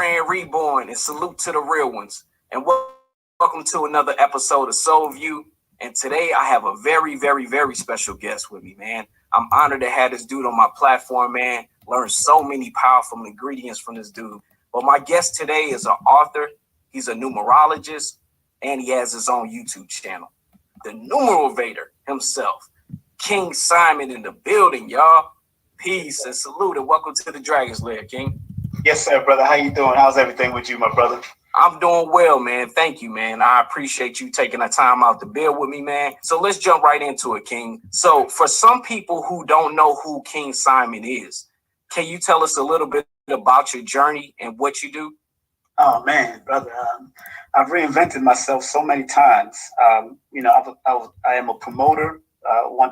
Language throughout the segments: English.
brand reborn, and salute to the real ones. And welcome to another episode of Soulview. And today I have a very, very, very special guest with me, man. I'm honored to have this dude on my platform, man. Learned so many powerful ingredients from this dude. But my guest today is an author. He's a numerologist, and he has his own YouTube channel. The Numerovator himself, King Simon in the building, y'all. Peace and salute and welcome to the Dragon's Lair, King. Yes, sir, brother. How you doing? How's everything with you, my brother? I'm doing well, man. Thank you, man. I appreciate you taking the time out to build with me, man. So let's jump right into it, King. So for some people who don't know who King Simon is, can you tell us a little bit about your journey and what you do? Oh, man, brother. I've reinvented myself so many times. I am a promoter,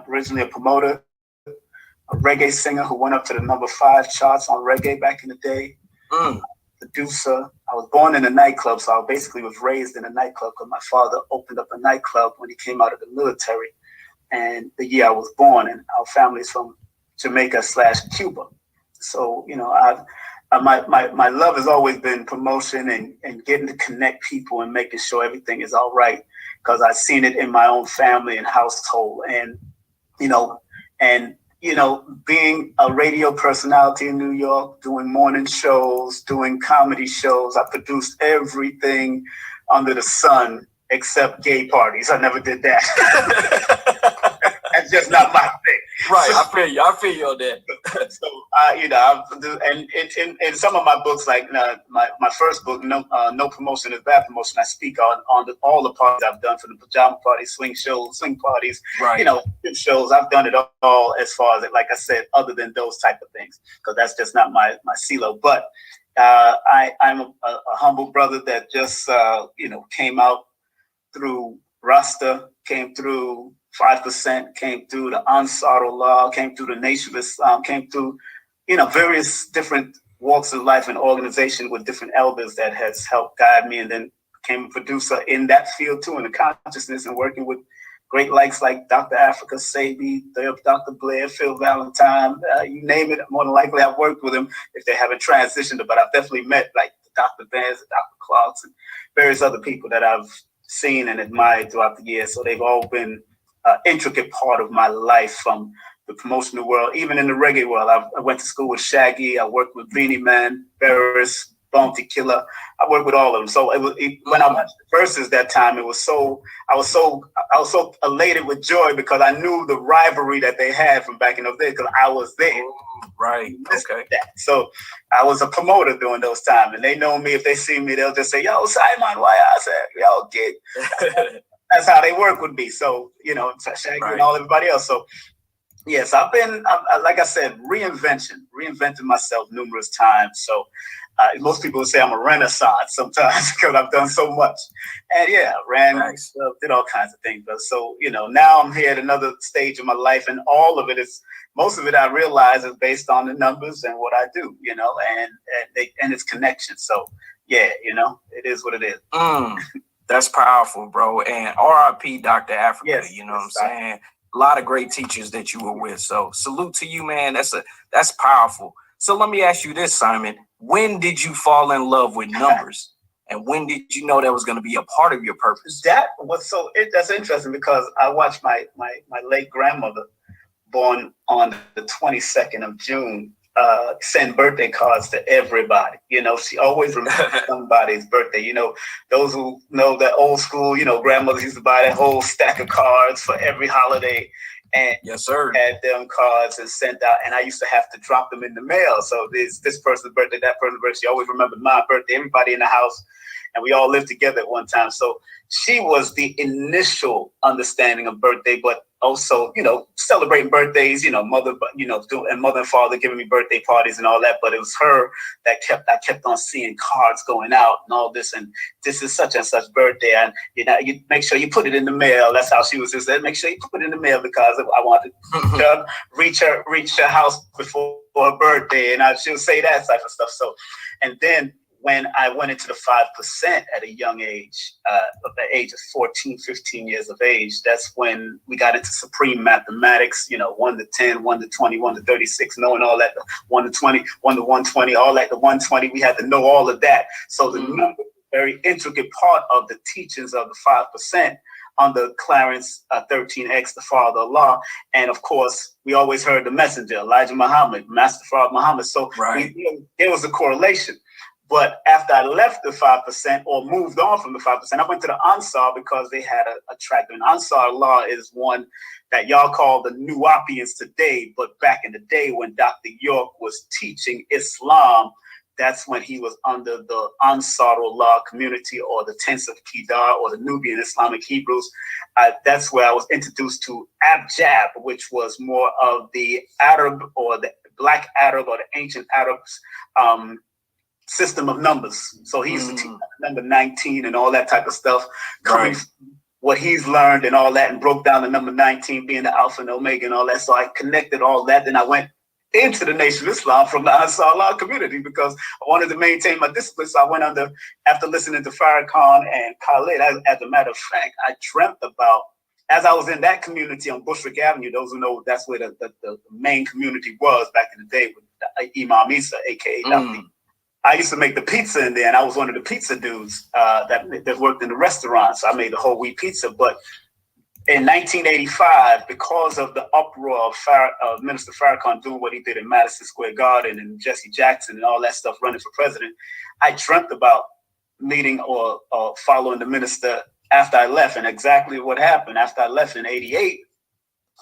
originally a promoter, a reggae singer who went up to the number 5 charts on reggae back in the day. Producer. I was born in a nightclub, so I basically was raised in a nightclub because my father opened up a nightclub when he came out of the military. And the year I was born, and our family's from Jamaica/Cuba. So, my love has always been promotion and getting to connect people and making sure everything is all right, because I've seen it in my own family and household. And, being a radio personality in New York, doing morning shows, doing comedy shows, I produced everything under the sun except gay parties. I never did that. That's just not my thing. Right, I feel you on that. So, in some of my books, like my first book, No Promotion is Bad Promotion, I speak on all the parties I've done, for the pajama parties, swing parties, right. Shows. I've done it all as far as, like I said, other than those type of things, because that's just not my CeeLo. But I'm a humble brother that just came out through Rasta, came through 5%, came through the Ansar Allah, came through the Nation of Islam, came through, various different walks of life and organization with different elders that has helped guide me, and then became a producer in that field too, in the consciousness, and working with great likes like Dr. Africa Sabi, Dr. Blair, Phil Valentine, you name it. More than likely I've worked with them if they haven't transitioned, but I've definitely met like Dr. Benz, Dr. Clarks, and various other people that I've seen and admired throughout the years. So they've all been intricate part of my life, from the promotional world, even in the reggae world. I went to school with Shaggy. I worked with Beanie Man, Barris, Bounty Killer. I worked with all of them. So when I watched the verses that time, I was so elated with joy, because I knew the rivalry that they had from back in those days, because I was there. Right. Okay. So I was a promoter during those times, and they know me. If they see me, they'll just say, "Yo, Simon, why?" I said, "Yo, kid." That's how they work with me. So, Shaggy and all everybody else. So, yes, I've been, like I said, reinvented myself numerous times. So, most people would say I'm a renaissance sometimes, because I've done so much. And did all kinds of things. But so, now I'm here at another stage of my life, and most of it I realize is based on the numbers and what I do, and its connection. So, yeah, it is what it is. That's powerful, bro. And R.I.P. Dr. Africa, yes, you know what I'm saying? A lot of great teachers that you were with. So salute to you, man. That's powerful. So let me ask you this, Simon. When did you fall in love with numbers? And when did you know that was going to be a part of your purpose? That's interesting, because I watched my late grandmother, born on the 22nd of June, send birthday cards to everybody. She always remembers somebody's birthday. Those who know that old school, grandmothers used to buy that whole stack of cards for every holiday. And yes, sir, had them cards and sent out, and I used to have to drop them in the mail. So this person's birthday, that person's birthday. She always remembered my birthday, everybody in the house, and we all lived together at one time. So she was the initial understanding of birthday, but also, celebrating birthdays, mother, and mother and father giving me birthday parties and all that. But it was her that I kept on seeing cards going out and all this, and this is such and such birthday, and you make sure you put it in the mail. That's how she was just saying, make sure you put it in the mail, because I wanted to reach her house before her birthday, and she would say that type of stuff. So, and then when I went into the 5% at a young age, of the age of 14, 15 years of age, that's when we got into supreme mathematics, 1 to 10, 1 to 20, 1 to 36, knowing all that, 1 to 20, 1 to 120, all that, the 120, we had to know all of that. So the number, very intricate part of the teachings of the 5%, under Clarence 13X, the father of Allah. And of course, we always heard the messenger, Elijah Muhammad, Master Farad Muhammad. So there was a correlation. But after I left the 5% or moved on from the 5%, I went to the Ansar because they had a track. And Ansar law is one that y'all call the Nuwapians today. But back in the day when Dr. York was teaching Islam, that's when he was under the Ansarullah community, or the Tents of Kedar, or the Nubian Islamic Hebrews. That's where I was introduced to Abjad, which was more of the Arab, or the Black Arab, or the ancient Arabs system of numbers. So he used to teach number 19 and all that type of stuff, coming from what he's learned and all that, and broke down the number 19 being the Alpha and Omega and all that. So I connected all that. Then I went into the Nation of Islam from the Ansar Allah community because I wanted to maintain my discipline. So I went under, after listening to Farrakhan and Khalid, as a matter of fact, I dreamt about, as I was in that community on Bushwick Avenue, those who know that's where the main community was back in the day with Imam Isa, aka Dr. I used to make the pizza in there, and I was one of the pizza dudes that worked in the restaurant. So I made the whole wheat pizza. But in 1985, because of the uproar of Minister Farrakhan doing what he did in Madison Square Garden and Jesse Jackson and all that stuff running for president, I dreamt about meeting or following the minister after I left. And exactly what happened after I left in 88,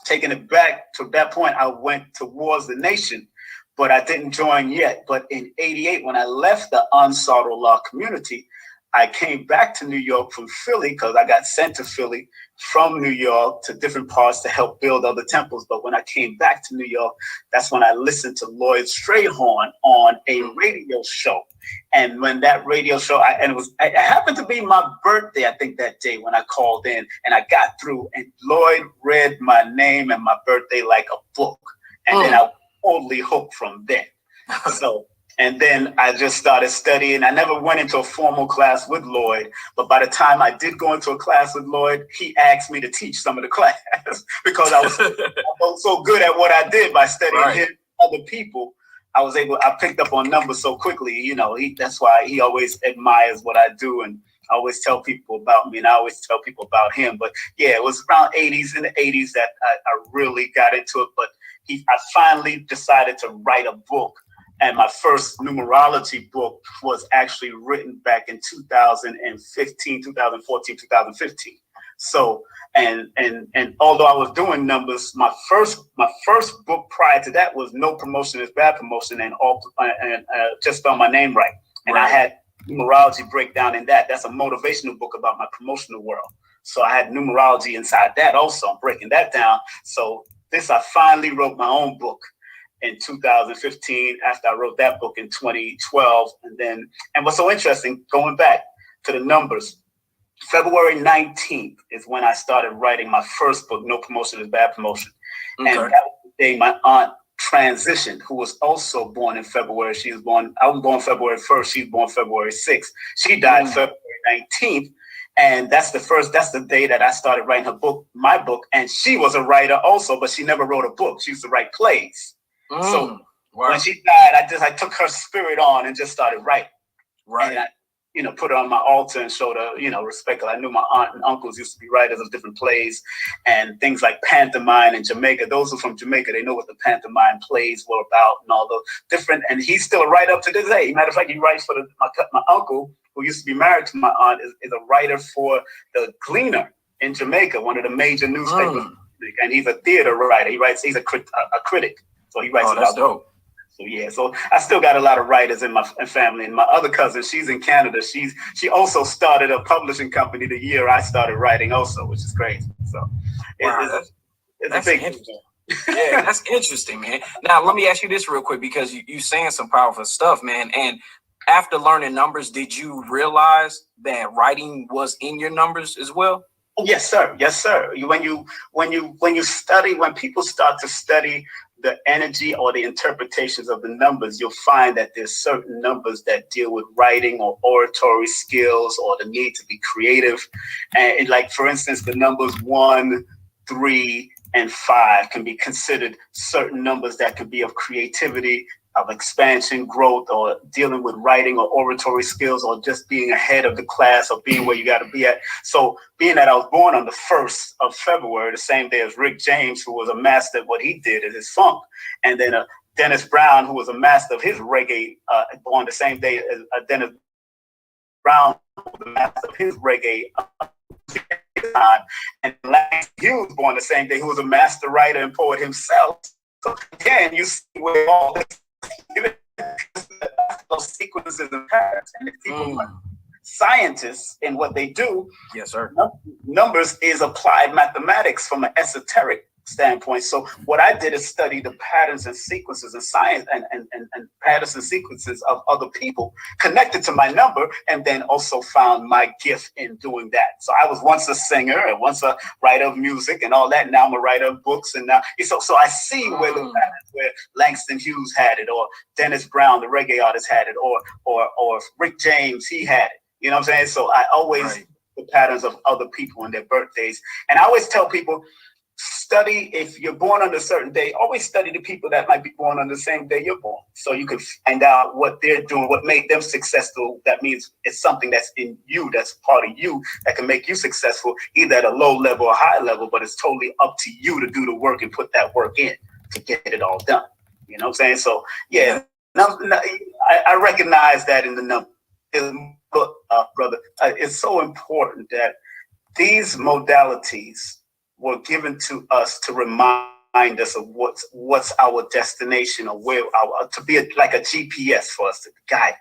taking it back to that point, I went towards the nation, but I didn't join yet. But in 88, when I left the Ansarullah community, I came back to New York from Philly because I got sent to Philly from New York to different parts to help build other temples. But when I came back to New York, that's when I listened to Lloyd Strayhorn on a radio show. And when that radio show, it happened to be my birthday, I think, that day when I called in, and I got through, and Lloyd read my name and my birthday like a book. And then I was totally hooked from there. And then I just started studying. I never went into a formal class with Lloyd, but by the time I did go into a class with Lloyd, he asked me to teach some of the class because I was so good at what I did by studying him, other people. I picked up on numbers so quickly, that's why he always admires what I do. And I always tell people about me, and I always tell people about him. But yeah, it was around in the 80s that I really got into it. But I finally decided to write a book. And my first numerology book was actually written back in 2015, 2014, 2015. So, and although I was doing numbers, my first book prior to that was No Promotion is Bad Promotion, and just spell my name right. And I had numerology breakdown in that. That's a motivational book about my promotional world. So I had numerology inside that also. I'm breaking that down. So I finally wrote my own book in 2015 after I wrote that book in 2012. And what's so interesting, going back to the numbers, February 19th is when I started writing my first book, No Promotion is Bad Promotion. Okay. And that was the day my aunt transitioned, who was also born in February. I was born February 1st. She was born February 6th. She died February 19th. And that's the day that I started writing my book. And she was a writer also, but she never wrote a book. She used to write plays. So when she died, I took her spirit on and just started writing. Right. And I, put her on my altar and showed her, respect. I knew my aunt and uncles used to be writers of different plays and things like pantomime in Jamaica. Those who are from Jamaica, they know what the pantomime plays were about and all the different. And he's still a writer up to this day. Matter of fact, he writes for my uncle, who used to be married to my aunt, is a writer for the Gleaner in Jamaica, one of the major newspapers. And he's a theater writer. He's a critic. So he writes about dope. So yeah, so I still got a lot of writers in my family. And my other cousin, she's in Canada. She also started a publishing company the year I started writing also, which is crazy. So it's a big interesting. Yeah, that's interesting, man. Now let me ask you this real quick, because you saying some powerful stuff, man. And after learning numbers, did you realize that writing was in your numbers as well? Yes, sir. Yes, sir. When people start to study the energy or the interpretations of the numbers, you'll find that there's certain numbers that deal with writing or oratory skills or the need to be creative. And like, for instance, the numbers 1, 3, and 5 can be considered certain numbers that could be of creativity, of expansion, growth, or dealing with writing or oratory skills, or just being ahead of the class or being where you got to be at. So being that I was born on the 1st of February, the same day as Rick James, who was a master of what he did in his funk, and then Dennis Brown, who was a master of his reggae, born the same day as Dennis Brown, who was a master of his reggae. And Langston Hughes, born the same day, who was a master writer and poet himself. So again, you see where all this those sequences and patterns, and if people scientists in what they do, yes, sir, numbers is applied mathematics from an esoteric standpoint. So what I did is study the patterns and sequences and science and patterns and sequences of other people connected to my number, and then also found my gift in doing that. So I was once a singer and once a writer of music and all that. Now I'm a writer of books, and now so I see where the patterns, where Langston Hughes had it, or Dennis Brown, the reggae artist, had it, or Rick James, he had it. You know what I'm saying? So I always the patterns of other people and their birthdays, and I always tell people, study, if you're born on a certain day, always study the people that might be born on the same day you're born, so you can find out what they're doing, what made them successful. That means it's something that's in you, that's part of you, that can make you successful, either at a low level or high level, but it's totally up to you to do the work and put that work in to get it all done. You know what I'm saying? So yeah, I recognize that in the number. Brother, it's so important that these modalities were given to us to remind us of what's our destination, or where to be like a GPS for us to guide.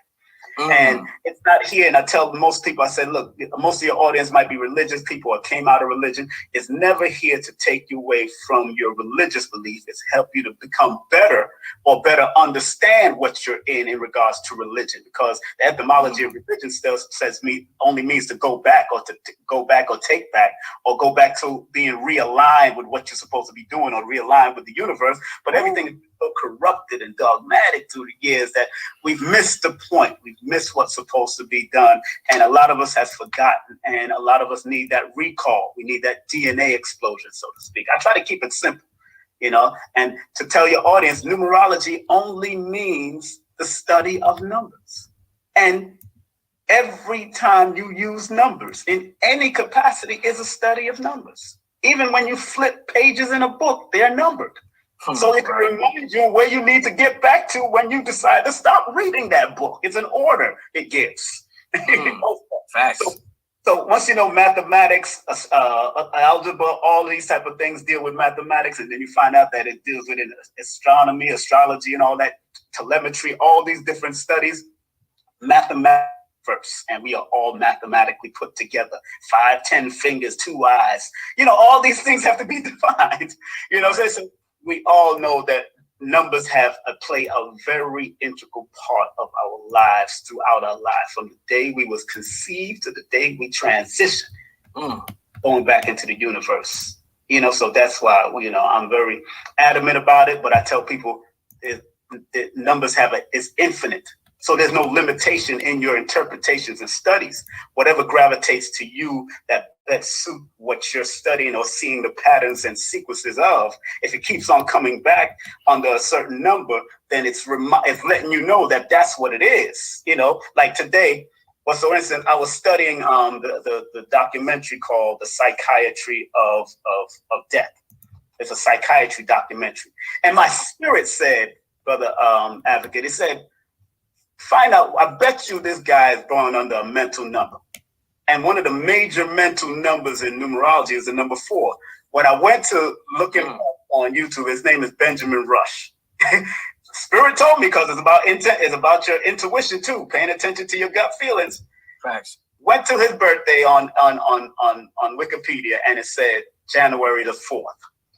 And it's not here. And I tell most people, I said, look, most of your audience might be religious people or came out of religion. It's never here to take you away from your religious belief. It's help you to become better or better understand what you're in regards to religion, because the etymology of religion still says only means to go back, or to go back or take back, or go back to being realigned with what you're supposed to be doing, or realigned with the universe. But everything is so corrupted and dogmatic through the years that we've missed the point. We've missed what's supposed to be done. And a lot of us has forgotten, and a lot of us need that recall. We need that DNA explosion, so to speak. I try to keep it simple, and to tell your audience, numerology only means the study of numbers. And every time you use numbers in any capacity is a study of numbers. Even when you flip pages in a book, they're numbered. So it can remind you where you need to get back to when you decide to stop reading that book. It's an order it gives. Facts. So once you know mathematics, algebra, all these type of things deal with mathematics, and then you find out that it deals with astronomy, astrology, and all that, telemetry, all these different studies, mathematics first, and we are all mathematically put together. 5, 10 fingers, 2 eyes. All these things have to be defined. So we all know that numbers play a very integral part of our lives throughout our lives, from the day we was conceived to the day we transition, going back into the universe. So that's why I'm very adamant about it. But I tell people, numbers is infinite. So there's no limitation in your interpretations and studies. Whatever gravitates to you that suit what you're studying or seeing the patterns and sequences of, if it keeps on coming back under a certain number, then it's letting you know that that's what it is. Like today, for instance, I was studying the documentary called The Psychiatry of Death. It's a psychiatry documentary. And my spirit said, Brother Advocate, it said, find out, I bet you this guy is born under a mental number. And one of the major mental numbers in numerology is the number 4. When I went to look him up on YouTube, his name is Benjamin Rush. Spirit told me, because it's about your intuition too, paying attention to your gut feelings. Facts. Went to his birthday on Wikipedia, and it said January the 4th.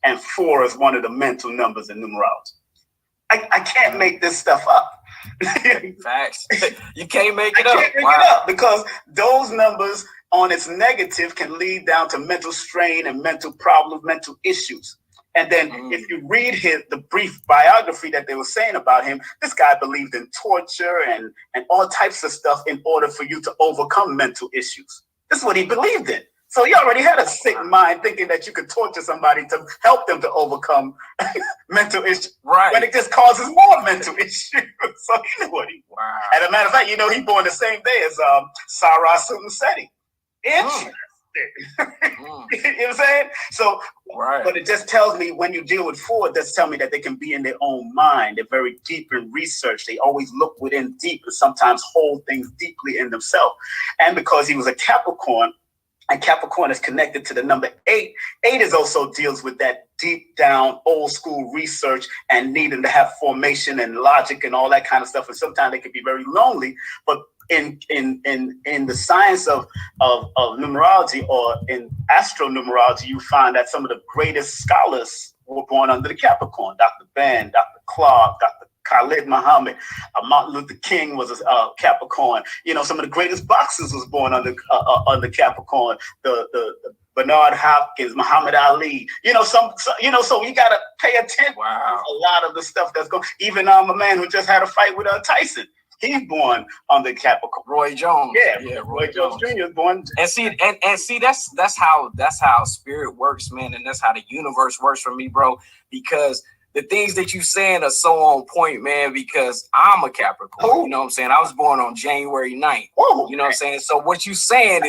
And 4 is one of the mental numbers in numerology. I can't make this stuff up. Facts. You can't make it up. I can't make it up, because those numbers on its negative can lead down to mental strain and mental problems, mental issues. And then if you read the brief biography that they were saying about him, this guy believed in torture and all types of stuff in order for you to overcome mental issues. This is what he believed in. So he already had a sick mind thinking that you could torture somebody to help them to overcome mental issues. Right. When it just causes more mental issues. So he knew what he was. Wow. As a matter of fact, he born the same day as Sarah Seti. Interesting. You know what I'm saying? So, but it just tells me when you deal with four, it does tell me that they can be in their own mind. They're very deep in research. They always look within deep and sometimes hold things deeply in themselves. And because he was a Capricorn, and Capricorn is connected to the number 8. 8 is also deals with that deep down old school research and needing to have formation and logic and all that kind of stuff. And sometimes they can be very lonely, but in the science of numerology or in astronumerology, you find that some of the greatest scholars were born under the Capricorn. Dr. Ben, Dr. Clark, Dr. Khalid Muhammad, Martin Luther King was a Capricorn. You know, some of the greatest boxers was born under Capricorn. The Bernard Hopkins, Muhammad Ali. You know, so you gotta pay attention. Wow. A lot of the stuff that's going. Even a man who just had a fight with Tyson. He's born under Capricorn. Roy Jones. Yeah, Roy Jones Jr. is born. And see, that's how spirit works, man, and that's how the universe works for me, bro. Because the things that you saying are so on point, man, because I'm a Capricorn. You know what I'm saying? I was born on January 9th. You know what I'm saying? So what you saying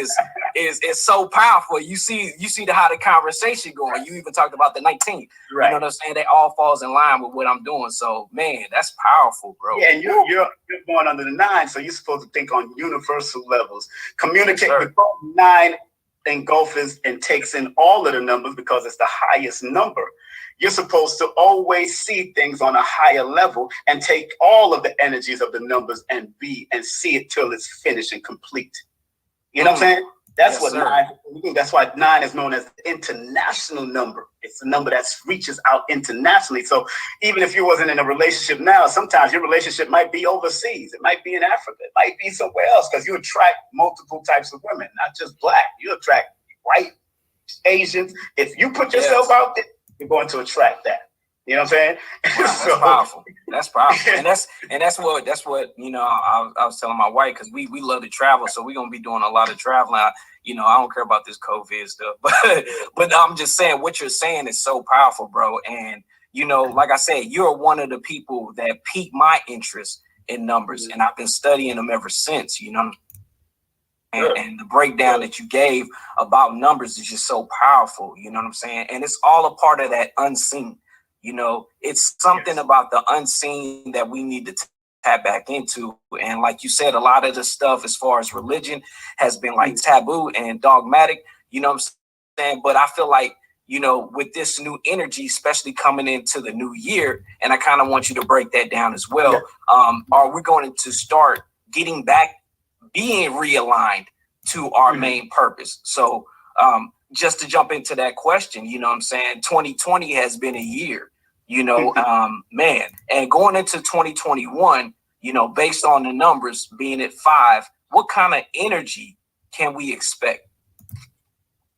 is so powerful. You see how the conversation going. You even talked about the 19th. Right. You know what I'm saying? They all falls in line with what I'm doing. So man, that's powerful, bro. Yeah, and you're born under the 9, so you're supposed to think on universal levels. Communicate with 9 engulfs and takes in all of the numbers because it's the highest number. You're supposed to always see things on a higher level and take all of the energies of the numbers and see it till it's finished and complete. You know what I'm saying? That's what 9 is. That's why 9 is known as the international number. It's a number that reaches out internationally. So even if you wasn't in a relationship now, sometimes your relationship might be overseas. It might be in Africa. It might be somewhere else because you attract multiple types of women, not just black. You attract white, Asians. If you put yourself out there, you're going to attract that. You know what I'm saying? Wow, that's powerful. That's powerful. And that's what you know, I was telling my wife, because we love to travel, so we're gonna be doing a lot of traveling. I don't care about this COVID stuff, but I'm just saying what you're saying is so powerful, bro. And you know, like I said, you're one of the people that piqued my interest in numbers, and I've been studying them ever since, you know. And the breakdown that you gave about numbers is just so powerful, you know what I'm saying? And it's all a part of that unseen. You know, it's something about the unseen that we need to tap back into. And like you said, a lot of the stuff as far as religion has been like taboo and dogmatic, you know what I'm saying? But I feel like, you know, with this new energy, especially coming into the new year, and I kind of want you to break that down as well. Are we going to start getting back, being realigned to our main purpose? So just to jump into that question, you know what I'm saying? 2020 has been a year, you know, man, and going into 2021, you know, based on the numbers being at 5, what kind of energy can we expect?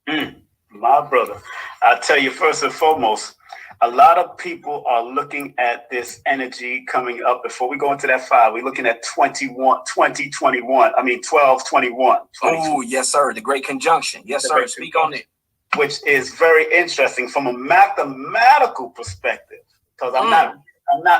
My brother, I'll tell you first and foremost, a lot of people are looking at this energy coming up. Before we go into that 5, we're looking at 2021. I mean, 12/21. Oh, yes, sir. The great conjunction. Yes, sir. Speak on it. Which is very interesting from a mathematical perspective, because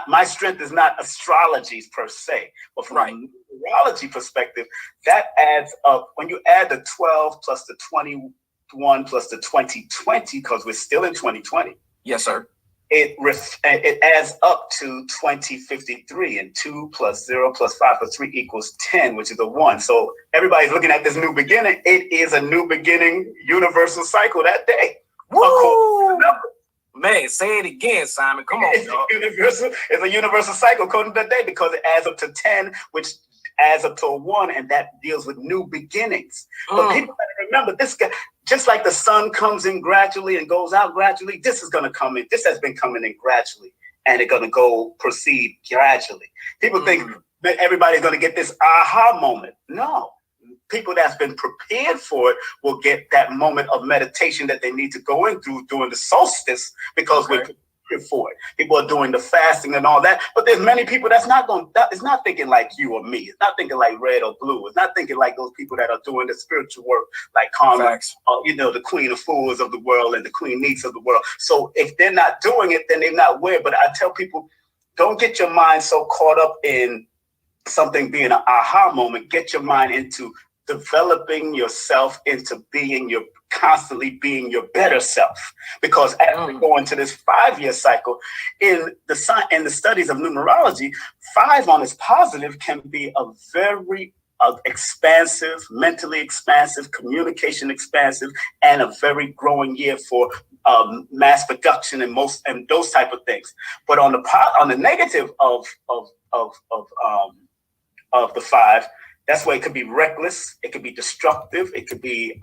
my strength is not astrology per se, but from a numerology perspective, that adds up. When you add the 12 plus the 21 plus the 2020, because we're still in 2020. Yes, sir. It adds up to 2053, and 2 plus 0 plus 5 plus 3 equals 10, which is a 1. So everybody's looking at this new beginning. It is a new beginning universal cycle that day. Woo! Man, say it again, Simon. Come on. It's a universal cycle according to that day, because it adds up to 10, which adds up to a 1, and that deals with new beginnings. But people gotta remember, this guy, just like the sun comes in gradually and goes out gradually, this is going to come in. This has been coming in gradually, and it's going to proceed gradually. People think that everybody's going to get this aha moment. No, people that's been prepared for it will get that moment of meditation that they need to go in through during the solstice, because we're prepared for it. People are doing the fasting and all that, but there's many people that's not going. It's not thinking like you or me. It's not thinking like Red or Blue. It's not thinking like those people that are doing the spiritual work, like Karma, the Queen of Fools of the world and the Queen Neats of the world. So if they're not doing it, then they're not aware. But I tell people, don't get your mind so caught up in something being an aha moment. Get your mind into developing yourself into constantly being your better self. Because as we go into this 5-year cycle, in the studies of numerology, 5 on its positive can be a very expansive, mentally expansive, communication expansive, and a very growing year for mass production and those type of things. But on the negative of the 5, that's where it could be reckless, it could be destructive, it could be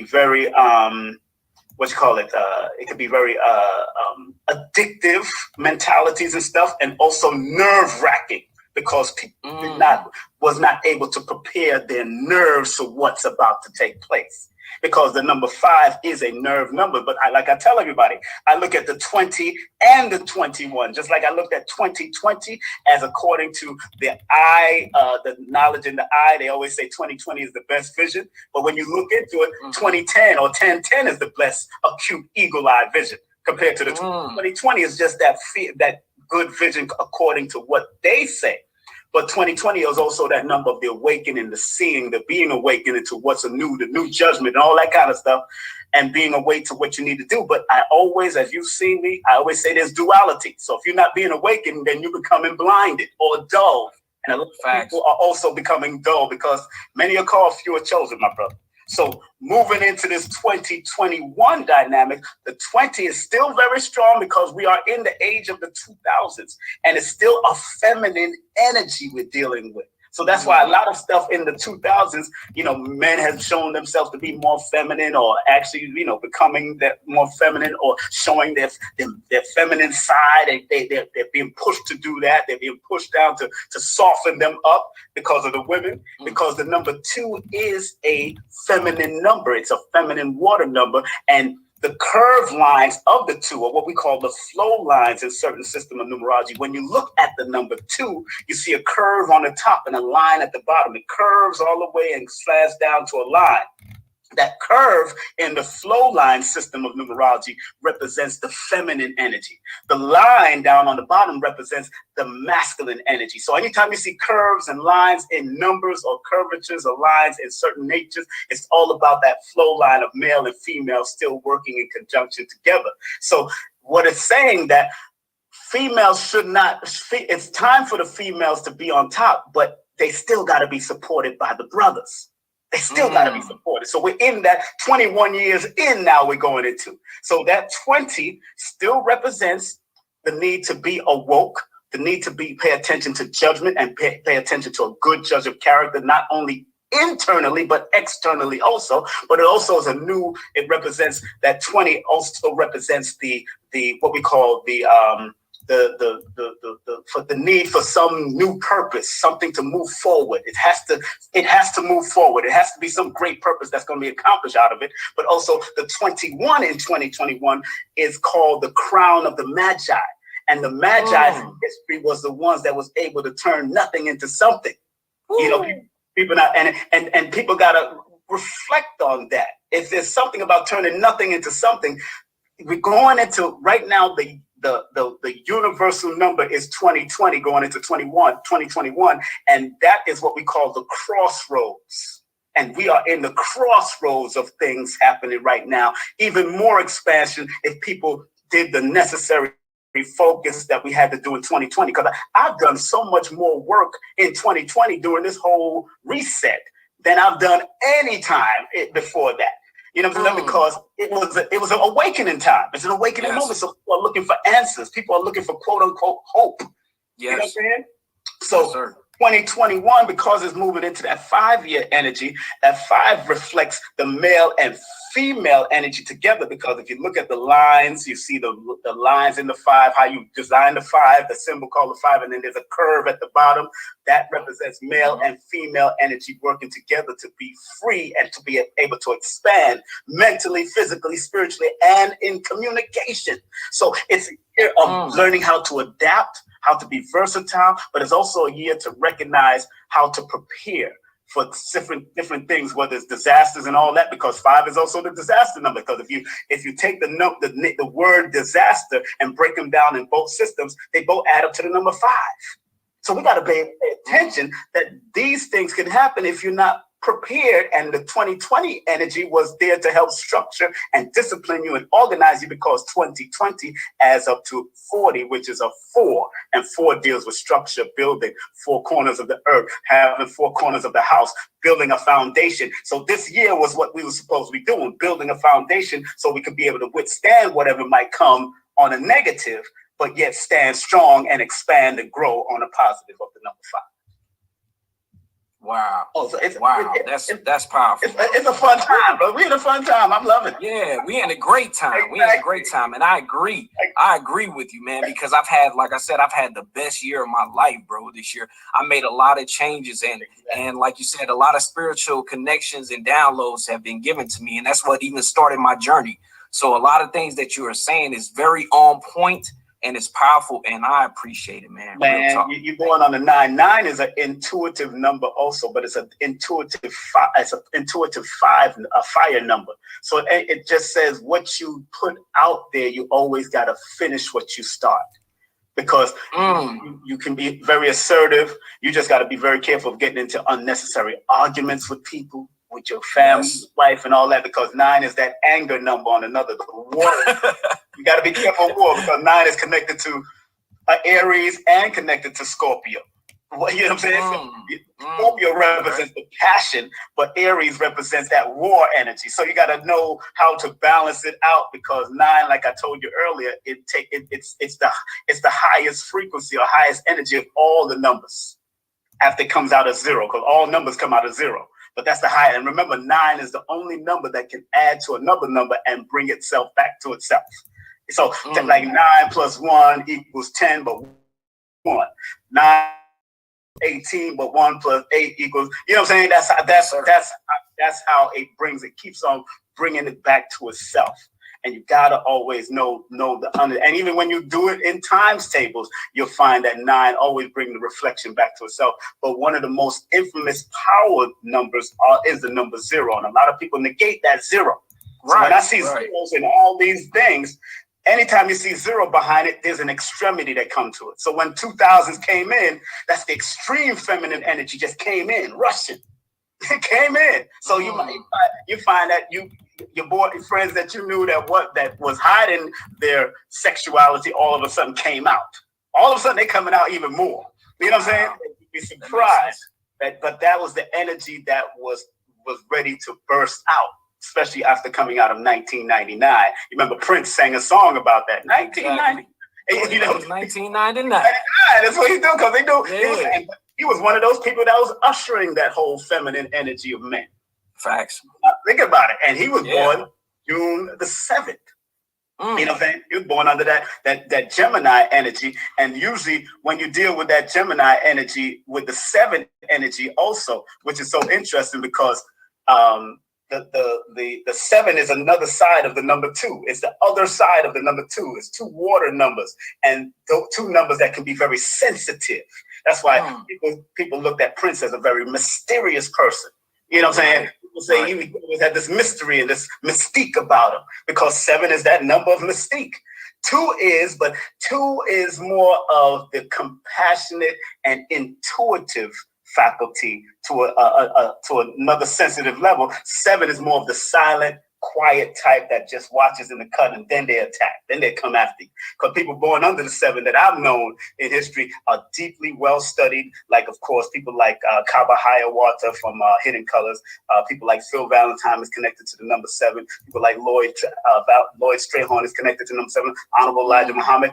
very it could be very addictive mentalities and stuff, and also nerve-wracking, because people was not able to prepare their nerves for what's about to take place. Because the number 5 is a nerve number. But like I tell everybody, I look at the 20 and the 21, just like I looked at 2020 as according to the eye, the knowledge in the eye. They always say 2020 is the best vision. But when you look into it, 2010 or 1010 is the best acute eagle-eye vision, compared to the 2020 is just that good vision according to what they say. But 2020 is also that number of the awakening, the seeing, the being awakened into what's new, the new judgment, and all that kind of stuff, and being awake to what you need to do. But I always, as you've seen me, I always say there's duality. So if you're not being awakened, then you're becoming blinded or dull. And a lot of people are also becoming dull, because many are called, few are chosen, my brother. So moving into this 2021 dynamic, the 20 is still very strong, because we are in the age of the 2000s, and it's still a feminine energy we're dealing with. So that's why a lot of stuff in the 2000s, men have shown themselves to be more feminine, or actually, becoming that more feminine, or showing their feminine side. They're being pushed to do that. They're being pushed down to soften them up because of the women, because the number 2 is a feminine number. It's a feminine water number. And the curve lines of the 2 are what we call the flow lines in certain system of numerology. When you look at the number 2, you see a curve on the top and a line at the bottom. It curves all the way and slants down to a line. That curve in the flow line system of numerology represents the feminine energy. The line down on the bottom represents the masculine energy. So anytime you see curves and lines in numbers, or curvatures or lines in certain natures, it's all about that flow line of male and female still working in conjunction together. So what it's saying that females should not, it's time for the females to be on top, but they still got to be supported by the brothers. They still got to be supported. So we're in that 21 years in now we're going into. So that 20 still represents the need to be awoke, the need to pay attention to judgment, and pay attention to a good judge of character, not only internally, but externally also. But it also is it represents that 20 also represents the what we call the need for some new purpose, something to move forward. It has to move forward. It has to be some great purpose that's going to be accomplished out of it. But also the 21 in 2021 is called the crown of the Magi. And the Magi in history was the ones that was able to turn nothing into something. People not, and people got to reflect on that. If there's something about turning nothing into something, we're going into right now, the universal number is 2020 going into 2021. And that is what we call the crossroads. And we are in the crossroads of things happening right now. Even more expansion if people did the necessary focus that we had to do in 2020. Because I've done so much more work in 2020 during this whole reset than I've done any time before that. You know what I'm saying? Because it was an awakening time. It's an awakening moment. So people are looking for answers. People are looking for quote unquote hope. Yes. You know what I'm saying? So 2021, because it's moving into that 5-year energy, that 5 reflects the male and female energy together. Because if you look at the lines, you see the lines in the 5, how you design the 5, the symbol called the 5, and then there's a curve at the bottom that represents male and female energy working together to be free and to be able to expand mentally, physically, spiritually, and in communication. So it's a year of learning how to adapt, how to be versatile, but it's also a year to recognize how to prepare for different things, whether it's disasters and all that, because 5 is also the disaster number. Because if you take the word disaster and break them down in both systems, they both add up to the number 5. So we got to pay attention that these things can happen if you're not prepared. And the 2020 energy was there to help structure and discipline you and organize you, because 2020 adds up to 40, which is a 4, and 4 deals with structure, building 4 corners of the earth, having 4 corners of the house, building a foundation. So this year was what we were supposed to be doing, building a foundation so we could be able to withstand whatever might come on a negative, but yet stand strong and expand and grow on a positive of the number 5. Wow. Oh, so that's powerful. It's a fun time, bro. We're in a fun time. I'm loving it. Yeah, we in a great time. Exactly. We in a great time. And I agree. I agree with you, man, because I've had the best year of my life, bro, this year. I made a lot of changes and like you said, a lot of spiritual connections and downloads have been given to me. And that's what even started my journey. So a lot of things that you are saying is very on point. And it's powerful, and I appreciate it, man. Man, you're going on the 9. 9 is an intuitive number also, but it's an intuitive 5. It's an intuitive 5, a fire number. So it just says what you put out there, you always got to finish what you start. Because you can be very assertive. You just got to be very careful of getting into unnecessary arguments with people, with your family, wife, and all that. Because 9 is that anger number on another. You got to be careful of war, because 9 is connected to Aries and connected to Scorpio. You know what I'm saying? Scorpio represents the passion, but Aries represents that war energy. So you got to know how to balance it out, because 9, like I told you earlier, it's the highest frequency or highest energy of all the numbers after it comes out of 0, because all numbers come out of 0. But that's the high. And remember, 9 is the only number that can add to another number and bring itself back to itself. So like 9 plus 1 equals 10, but 1. 9, 18, but 1 plus 8 equals, you know what I'm saying? That's how it keeps on bringing it back to itself. And you gotta always know and even when you do it in times tables, you'll find that 9 always bring the reflection back to itself. But one of the most infamous power numbers is the number 0, and a lot of people negate that 0. So when I see zeros in all these things, anytime you see 0 behind it, there's an extremity that comes to it. So when 2000s came in, that's the extreme feminine energy just came in, rushing. It came in. So you find that your boyfriends that you knew that was hiding their sexuality all of a sudden came out. All of a sudden they're coming out even more. You know what I'm saying? You'd be surprised. But that was the energy that was ready to burst out, especially after coming out of 1999. You remember Prince sang a song about that. 1990. You know, 1999. That's what he do, because they do. Yeah. He was one of those people that was ushering that whole feminine energy of men. Facts. Think about it. And he was born June the 7th. You know what I'm saying? He was born under that Gemini energy. And usually when you deal with that Gemini energy with the 7 energy also, which is so interesting, because the 7 is another side of the number 2. It's the other side of the number 2. It's 2 water numbers, and those 2 numbers that can be very sensitive. That's why people looked at Prince as a very mysterious person. You know what I'm saying? People say he always had this mystery and this mystique about him, because 7 is that number of mystique. 2 is more of the compassionate and intuitive faculty to another sensitive level. 7 is more of the silent, quiet type that just watches in the cut, and then they attack. Then they come after you. Because people born under the 7 that I've known in history are deeply well studied. Like, of course, people like Kaba Hiawatha from Hidden Colors. People like Phil Valentine is connected to the number 7. People like Lloyd Strayhorn is connected to number 7. Honorable Elijah Muhammad.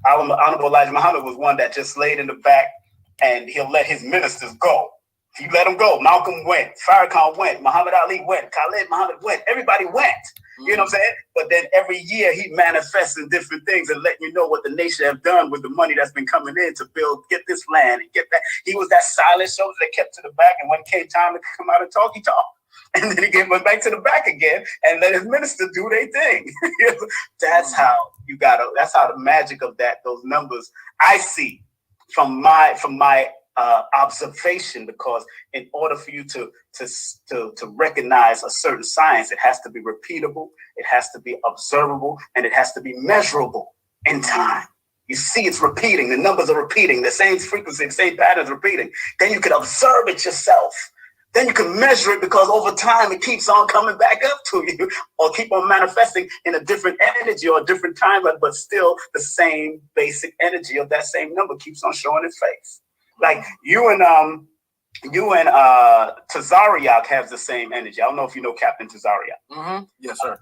Honorable Elijah Muhammad was one that just laid in the back and he'll let his ministers go. He let them go. Malcolm went, Farrakhan went, Muhammad Ali went, Khalid Muhammad went, everybody went. You know what I'm saying? But then every year he manifests in different things and letting you know what the nation have done with the money that's been coming in to build, get this land and get that. He was that silent soldier that kept to the back, and when it came time to come out and talk, he talked. And then he went back to the back again and let his minister do their thing. That's how you gotta, that's how the magic of that, those numbers I see from my observation, because in order for you to recognize a certain science, it has to be repeatable, it has to be observable, and it has to be measurable in time. You see it's repeating, the numbers are repeating, the same frequency, the same patterns repeating. Then you can observe it yourself. Then you can measure it, because over time it keeps on coming back up to you, or keep on manifesting in a different energy or a different time, but still the same basic energy of that same number keeps on showing its face. Like you and Tazariak have the same energy. I don't know if you know Captain Tazariak. Mm-hmm. Yes, sir.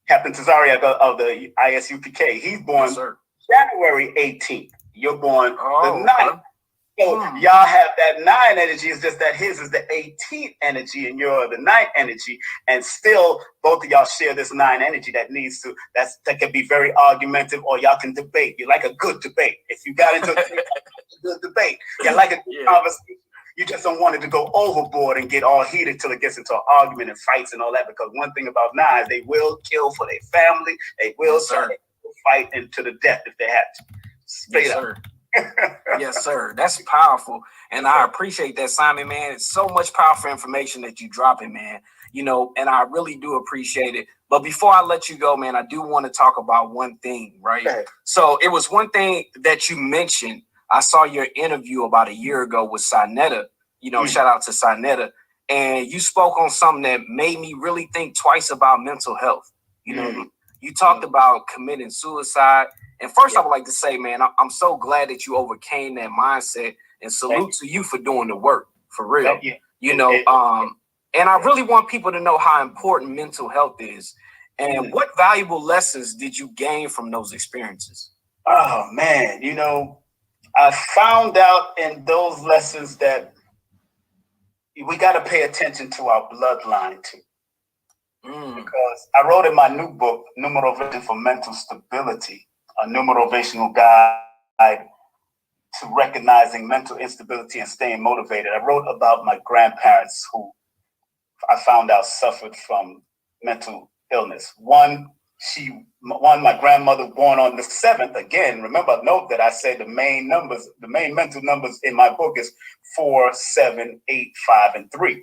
Captain Tazariak of the ISUPK. He's born January 18th. You're born the 9th. So y'all have that 9 energy. It's just that his is the 18th energy and you're the 9th energy. And still, both of y'all share this 9 energy that can be very argumentative, or y'all can debate. You like a good debate. If you got into a good debate, you like a good conversation. You just don't want it to go overboard and get all heated till it gets into an argument and fights and all that. Because one thing about 9, they will kill for their family. They will fight into the death if they have to. Straight up. Yes, sir. That's powerful. And I appreciate that, Simon, man. It's so much powerful information that you dropping, man. You know, and I really do appreciate it. But before I let you go, man, I do want to talk about one thing, right? Okay. So it was one thing that you mentioned. I saw your interview about a year ago with Sinetta. You know, shout out to Sinetta. And you spoke on something that made me really think twice about mental health. You know, you talked about committing suicide. And first, I would like to say, man, I'm so glad that you overcame that mindset, and salute to you for doing the work, for real. You know, and I really want people to know how important mental health is. And what valuable lessons did you gain from those experiences? Oh, man, you know, I found out in those lessons that we got to pay attention to our bloodline, too. Because I wrote in my new book, Numerovation for Mental Stability, a numerovational guide to recognizing mental instability and staying motivated. I wrote about my grandparents who I found out suffered from mental illness. One, my grandmother born on the 7th. Again, remember, note that I said the main mental numbers in my book is 4, 7, 8, 5, and 3.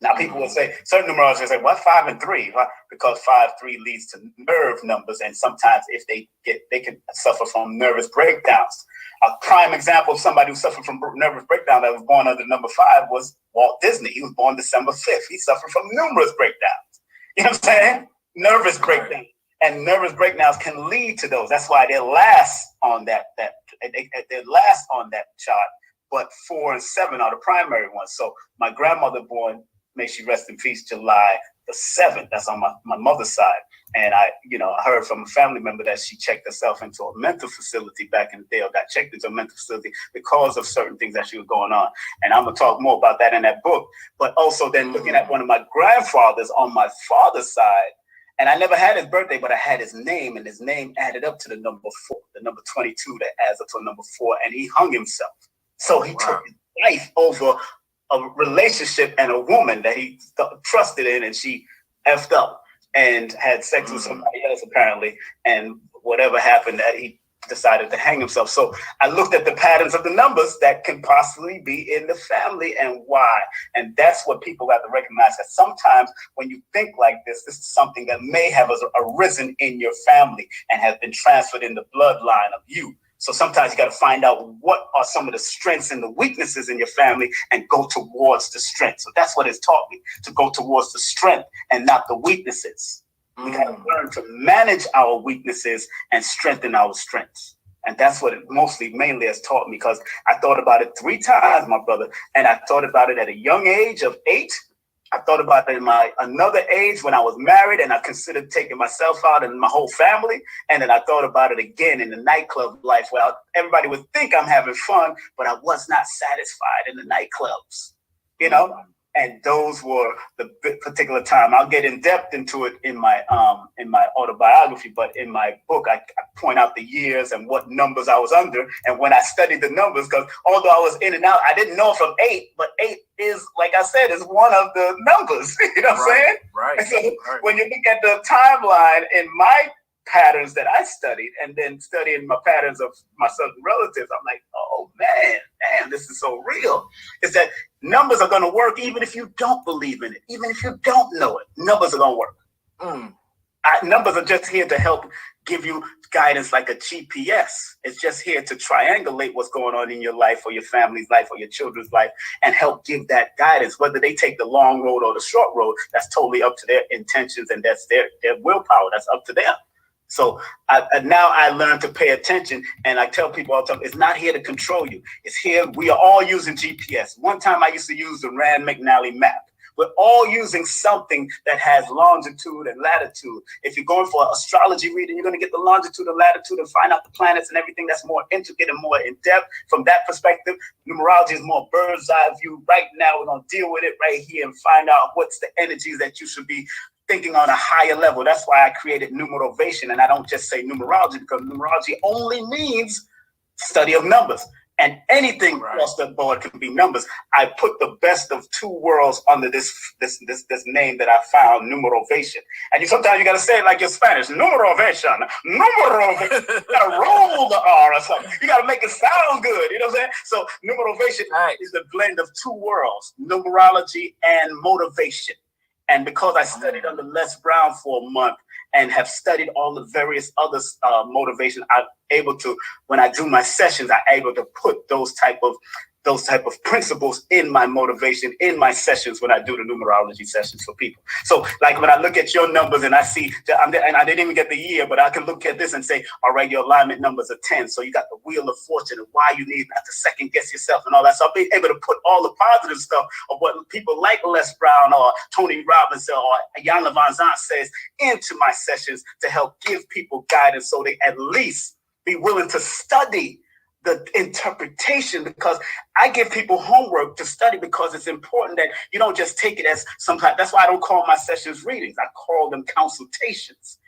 Now, people will say, certain numerologists say, what, 5 and 3? Why? Because 5, 3 leads to nerve numbers. And sometimes if they can suffer from nervous breakdowns. A prime example of somebody who suffered from nervous breakdown that was born under number 5 was Walt Disney. He was born December 5th. He suffered from numerous breakdowns. You know what I'm saying? Nervous breakdown. And nervous breakdowns can lead to those. That's why they last on that chart. But 4 and 7 are the primary ones. So my grandmother born, may she rest in peace, July the 7th. That's on my mother's side. And I heard from a family member that she checked herself into a mental facility back in the day, or got checked into a mental facility because of certain things that she was going on. And I'm going to talk more about that in that book. But also then looking at one of my grandfathers on my father's side, and I never had his birthday, but I had his name, and his name added up to the number 4, the number 22 that adds up to a number 4, and he hung himself. So he took his life over a relationship and a woman that he trusted in, and she effed up and had sex with somebody else apparently, and whatever happened, that he decided to hang himself. So I looked at the patterns of the numbers that can possibly be in the family and why. And that's what people have to recognize, that sometimes when you think like this is something that may have arisen in your family and has been transferred in the bloodline of you. So sometimes you got to find out what are some of the strengths and the weaknesses in your family and go towards the strength. So that's what it's taught me, to go towards the strength and not the weaknesses. We got to learn to manage our weaknesses and strengthen our strengths. And that's what it mainly has taught me, because I thought about it 3 times, my brother. And I thought about it at a young age of 8, I thought about that in my another age when I was married and I considered taking myself out and my whole family. And then I thought about it again in the nightclub life where everybody would think I'm having fun, but I was not satisfied in the nightclubs, you know? And those were the particular time. I'll get in depth into it in my autobiography, but in my book, I point out the years and what numbers I was under. And when I studied the numbers, because although I was in and out, I didn't know from 8, but 8 is, like I said, is one of the numbers. You know what I'm saying? Right. So when you look at the timeline in my patterns that I studied and then studying my patterns of my southern relatives, I'm like, oh man, damn, this is so real. Is that numbers are going to work even if you don't believe in it, even if you don't know it. Numbers are going to work. Numbers are just here to help give you guidance like a GPS. It's just here to triangulate what's going on in your life or your family's life or your children's life and help give that guidance. Whether they take the long road or the short road, that's totally up to their intentions and that's their willpower. That's up to them. So now I learned to pay attention, and I tell people all the time, it's not here to control you. It's here. We are all using GPS. One time I used to use the Rand McNally map. We're all using something that has longitude and latitude. If you're going for an astrology reading, you're going to get the longitude and latitude and find out the planets and everything that's more intricate and more in depth. From that perspective, numerology is more bird's eye view. Right now, we're going to deal with it right here and find out what's the energies that you should be thinking on a higher level. That's why I created Numerovation, and I don't just say numerology because numerology only means study of numbers. And anything across the board can be numbers. I put the best of two worlds under this name that I found, Numerovation. And sometimes you got to say it like you're Spanish, Numerovation, Numerovation. You got to roll the R or something. You got to make it sound good. You know what I'm saying? So Numerovation is the blend of two worlds, numerology and motivation. And because I studied under Les Brown for a month and have studied all the various other motivation, I'm able to, when I do my sessions, I'm able to put those type of principles in my motivation, in my sessions when I do the numerology sessions for people. So like when I look at your numbers and I see, and I didn't even get the year, but I can look at this and say, all right, your alignment numbers are 10. So you got the wheel of fortune and why you need not to second guess yourself and all that. So I'll be able to put all the positive stuff of what people like Les Brown or Tony Robbins or Jan Van Zandt says into my sessions to help give people guidance so they at least be willing to study the interpretation, because I give people homework to study because it's important that you don't just take it as sometimes. That's why I don't call my sessions readings. I call them consultations.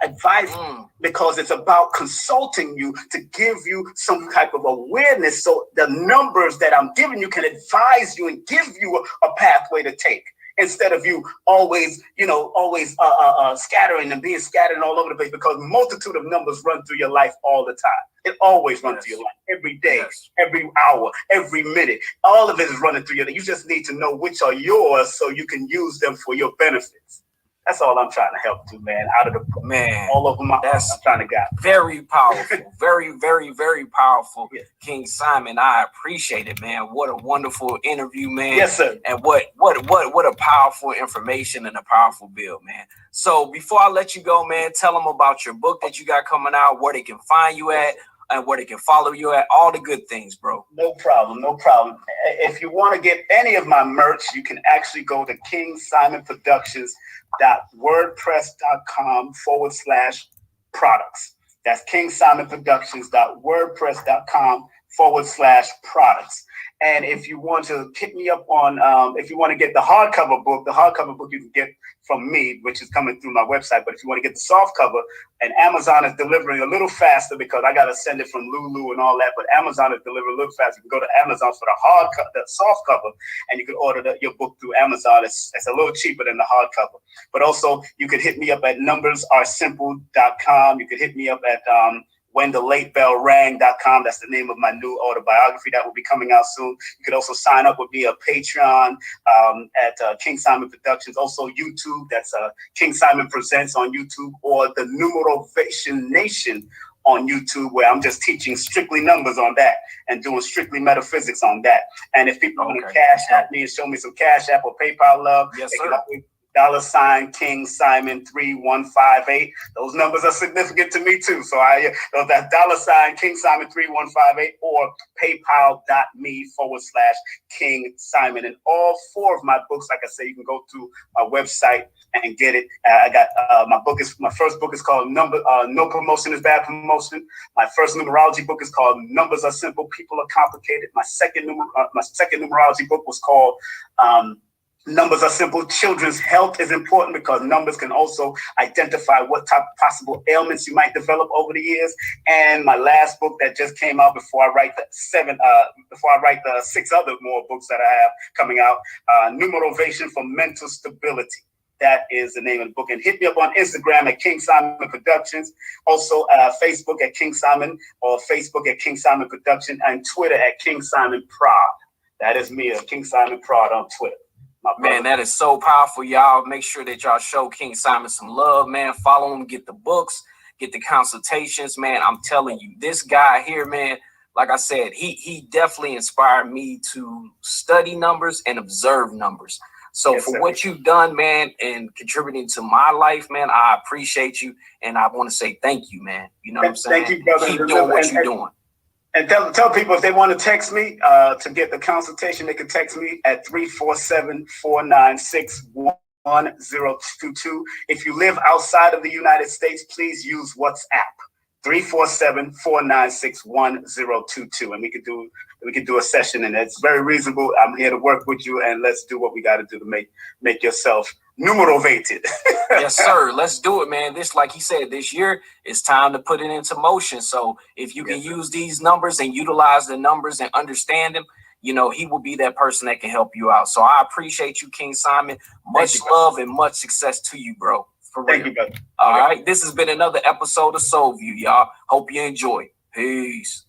Advice, because it's about consulting you to give you some type of awareness so the numbers that I'm giving you can advise you and give you a pathway to take. Instead of you always scattering and being scattered all over the place, because multitude of numbers run through your life all the time. It always runs through your life, every day, every hour, every minute. All of it is running through your life. You just need to know which are yours so you can use them for your benefits. That's all I'm trying to help do, man. Out of the man, all over my heart, I'm trying to guide. Very powerful, very, very, very powerful, King Simon. I appreciate it, man. What a wonderful interview, man. Yes, sir. And what a powerful information and a powerful bill, man. So before I let you go, man, tell them about your book that you got coming out, where they can find you at, and where they can follow you at, all the good things, bro. No problem, no problem. If you want to get any of my merch, you can actually go to KingSimonProductions.wordpress.com/products. That's KingSimonProductions.wordpress.com/products. And if you want to hit me up on, if you want to get the hardcover book you can get from me, which is coming through my website. But if you want to get the soft cover, and Amazon is delivering a little faster because I got to send it from Lulu and all that. But Amazon is delivering a little faster. You can go to Amazon for the soft cover, and you can order your book through Amazon. It's a little cheaper than the hardcover. But also, you could hit me up at numbersaresimple.com. You could hit me up at whenthelatebellrang.com. That's the name of my new autobiography that will be coming out soon. You could also sign up with me at Patreon at King Simon Productions. Also YouTube, that's King Simon Presents on YouTube, or the Numerovation Nation on YouTube, where I'm just teaching strictly numbers on that and doing strictly metaphysics on that. And if people want to cash at me and show me some Cash App or PayPal love, $King Simon 3158. Those numbers are significant to me too. So that $King Simon 3158 or paypal.me/King Simon. And all 4 of my books, like I say, you can go to my website and get it. I got my first book is called No Promotion is Bad Promotion. My first numerology book is called Numbers Are Simple, People Are Complicated. My second numerology book was called Numbers Are Simple. Children's health is important because numbers can also identify what type of possible ailments you might develop over the years. And my last book that just came out before I write the 6 other more books that I have coming out, Numerovation for Mental Stability. That is the name of the book. And hit me up on Instagram at King Simon Productions. Also Facebook at King Simon, or Facebook at King Simon Production, and Twitter at King Simon Prod. That is me, King Simon Prod on Twitter. Man, that is so powerful, y'all. Make sure that y'all show King Simon some love, man. Follow him, get the books, get the consultations, man. I'm telling you, this guy here, man, like I said, he definitely inspired me to study numbers and observe numbers. So yes, for what you've done, man, and contributing to my life, man, I appreciate you. And I want to say thank you, man. You know what I'm saying? Thank you, brother. Keep doing what you're doing. And tell people if they want to text me to get the consultation, they can text me at 347-496-1022. If you live outside of the United States, please use WhatsApp. 347-496-1022, and we could do a session, and it's very reasonable. I'm here to work with you, and let's do what we got to do to make yourself numerovated. Yes, sir. Let's do it, man. This, like he said, this year it's time to put it into motion. So if you can use these numbers and utilize the numbers and understand them, you know, he will be that person that can help you out. So I appreciate you, King Simon. Much love and much success to you, bro. For real. Thank you, brother. All right. This has been another episode of Soulview, y'all. Hope you enjoy. Peace.